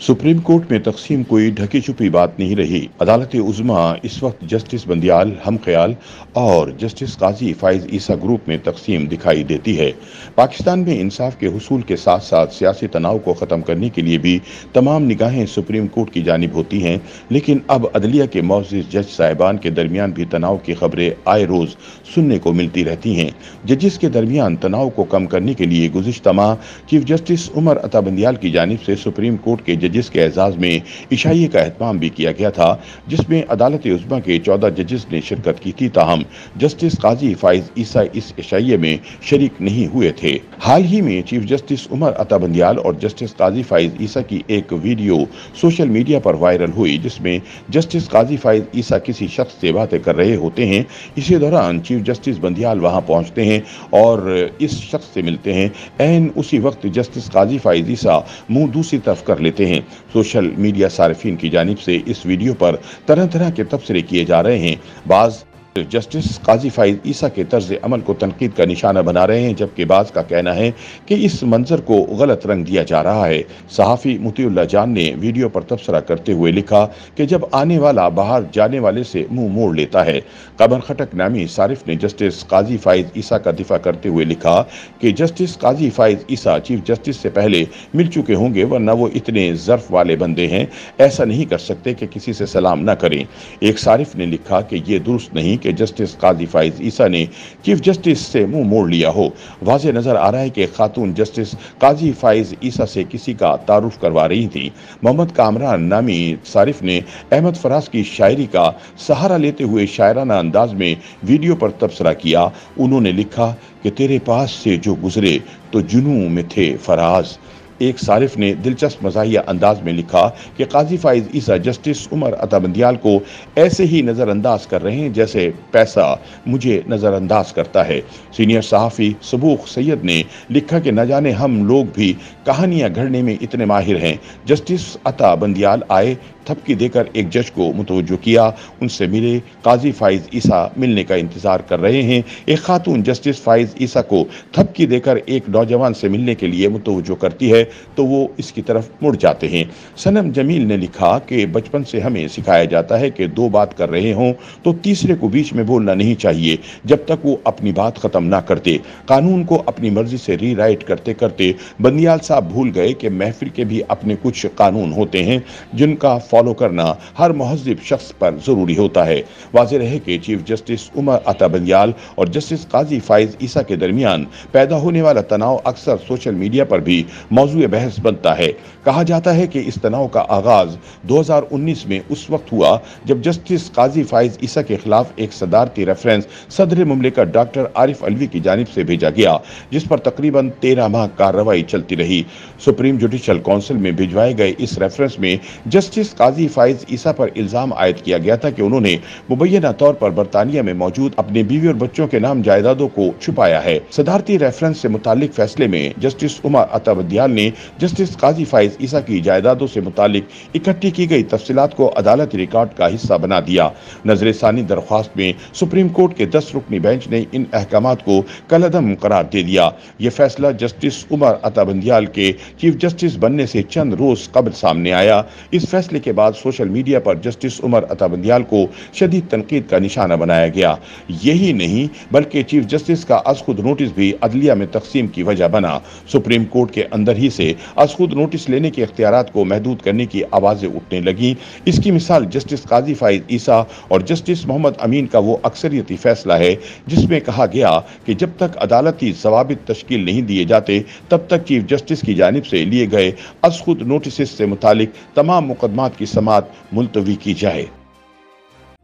Supreme court में तकसीम कोई ढकी छुपी बात नहीं रही। अदालत उज़्मा इस वक्त जस्टिस बंदियाल, हम ख्याल और जस्टिस काजी फाइज ईसा ग्रुप में तकसीम दिखाई देती है। पाकिस्तान में इंसाफ के हुसूल के साथ साथ सियासी तनाव को ख़त्म करने के लिए भी तमाम निगाहें सुप्रीम कोर्ट की जानिब होती हैं, लेकिन अब अदलिया के मोअज़्ज़िज़ जज साहिबान के दरमियान भी तनाव की खबरें आए रोज़ सुनने को मिलती रहती हैं। जजिस के दरमियान तनाव को कम करने के लिए गुज़िश्ता माह चीफ जस्टिस उमर अता बंदियाल की जानिब से सुप्रीम कोर्ट के जजिस के एजाज में इशाइये का एहतमाम भी किया गया था, जिसमें अदालत उज़्मा के 14 जजिस ने शिरकत की थी। ताहम जस्टिस काजी फाइज ईसा इस इशाइये में शरीक नहीं हुए थे। हाल ही में चीफ जस्टिस उमर अता बंदियाल और जस्टिस काजी फाइज ईसा की एक वीडियो सोशल मीडिया पर वायरल हुई, जिसमें जस्टिस काजी फाइज ईसा किसी शख्स से बातें कर रहे होते हैं। इसी दौरान चीफ जस्टिस बंदियाल वहां पहुंचते हैं और इस शख्स से मिलते हैं। ऐन उसी वक्त जस्टिस काजी फाइज ईसा मुंह दूसरी तरफ कर लेते हैं। सोशल मीडिया सार्फिन की जानिब से इस वीडियो पर तरह तरह के तबसरे किए जा रहे हैं। बाज़ जस्टिस काजी फाइज ईसा के तर्ज अमल को तनकीद का निशाना बना रहे हैं, जबकि बाज़ का कहना है कि इस मंजर को गलत रंग दिया जा रहा है। सहाफ़ी मुतीउल्लाह जान ने वीडियो पर तबसरा करते हुए लिखा कि जब आने वाला बाहर जाने वाले से मुंह मोड़ लेता है। कमर खटक नामी सारिफ ने जस्टिस काजी फाइज ईसा का दिफा करते हुए लिखा कि जस्टिस काजी फाइज ईसा चीफ जस्टिस से पहले मिल चुके होंगे, वरना वो इतने ज़र्फ वाले बंदे हैं, ऐसा नहीं कर सकते कि किसी से सलाम न करें। एक सारिफ ने लिखा कि ये दुरुस्त नहीं कि जस्टिस काजी फाइज ईसा ने चीफ जस्टिस से मुंह मोड़ लिया हो। वाज़े नजर आ रहा है कि खातून जस्टिस काजी फाइज ईसा से किसी का तारुफ करवा रही थी। मोहम्मद कामरान नामी सारिफ ने अहमद फराज की शायरी का सहारा लेते हुए शायराना अंदाज में वीडियो पर तबसरा किया। उन्होंने लिखा कि तेरे पास से जो गुजरे तो जुनू में थे फराज। एक सारिफ ने दिलचस्प मज़ाहिया अंदाज में लिखा कि काजी फाइज ईसा जस्टिस उमर अता बंदियाल को ऐसे ही नज़रअंदाज कर रहे हैं जैसे पैसा मुझे नज़रअंदाज करता है। सीनियर सहाफ़ी सबूख सैयद ने लिखा कि न जाने हम लोग भी कहानियाँ गढ़ने में इतने माहिर हैं। जस्टिस अता बंदियाल आए, थपकी देकर एक जज को मुतवज्जो किया, उनसे मिले। काजी फाइज ईसा मिलने का इंतजार कर रहे हैं। एक खातून जस्टिस फाइज ईसा को थपकी देकर एक नौजवान से मिलने के लिए मुतवज्जो करती है तो वो इसकी तरफ मुड़ जाते हैं। सनम जमील ने लिखा कि बचपन से हमें सिखाया जाता है कि दो बात कर रहे हों तो तीसरे को बीच में बोलना नहीं चाहिए जब तक वो अपनी बात खत्म ना करते। कानून को अपनी मर्जी से रीराइट करते करते बंदियाल साहब भूल गए कि महफिल के भी अपने कुछ कानून होते हैं जिनका फॉलो करना हर मुहज़्ज़िब शख्स पर जरूरी होता है। वाज़ेह रहे कि चीफ जस्टिस उमर अता बंदियाल और जस्टिस काजी फाइज ईसा के दरमियान पैदा होने वाला तनाव अक्सर सोशल मीडिया पर भी मौजूद बहस बनता है। कहा जाता है कि इस तनाव का आगाज 2019 में उस वक्त हुआ जब जस्टिस काजी फाइज ईसा के खिलाफ एक सदारती रेफरेंस सदर मुमलिकत डॉक्टर आरिफ अलवी की जानिब से भेजा गया, जिस पर तकरीबन 13 माह कार्रवाई चलती रही। सुप्रीम जुडिशल काउंसिल में भिजवाए गए इस रेफरेंस में जस्टिस काजी फाइज ईसा पर इल्जाम आयद किया गया था कि उन्होंने मुबैना तौर पर बरतानिया में मौजूद अपने बीवी और बच्चों के नाम जायदादों को छुपाया है। सदारती रेफरेंस से मुतालिक फैसले में जस्टिस उमर अता बंदियाल ने जस्टिस काजी फाइज ईसा की जायदादों से मुतालिक इकट्ठी की गई तफसीलात को अदालती रिकॉर्ड का हिस्सा बना दिया। नजरसानी दरख्वास्त में सुप्रीम कोर्ट के 10 रुकनी बेंच ने इन अहकामात को कलअदम करार दे दिया। यह फैसला जस्टिस उमर अता बंदियाल के चीफ जस्टिस बनने से चंद रोज कबल सामने आया। इस फैसले के बाद सोशल मीडिया पर जस्टिस उमर अता बंदियाल को शदीद तनकीद का निशाना बनाया गया। यही नहीं बल्कि चीफ जस्टिस का अज खुद नोटिस भी अदलिया में तकसीम की वजह बना। सुप्रीम कोर्ट के अंदर ही से अज खुद नोटिस लेने के इख्तियारात को महदूद करने की आवाजें उठने लगी। इसकी मिसाल जस्टिस काजी फाइज ईसा और जस्टिस मोहम्मद अमीन का वो अक्सरियती फैसला है जिसमें कहा गया कि जब तक अदालती ज़वाबित तश्कील नहीं दिए जाते तब तक चीफ जस्टिस की जानिब से लिए गए अज खुद नोटिस से मुतालिक तमाम मुकदमात की समाअत मुलतवी की जाए।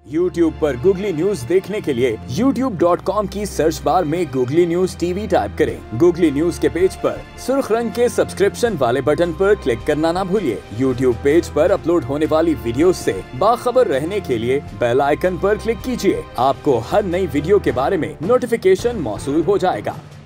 YouTube पर गूगली न्यूज देखने के लिए youtube.com की सर्च बार में गूगली न्यूज टीवी टाइप करें। गूगली न्यूज के पेज पर सुर्ख रंग के सब्सक्रिप्शन वाले बटन पर क्लिक करना ना भूलिए। YouTube पेज पर अपलोड होने वाली वीडियोस से बाखबर रहने के लिए बेल आइकन पर क्लिक कीजिए। आपको हर नई वीडियो के बारे में नोटिफिकेशन मौसूल हो जाएगा।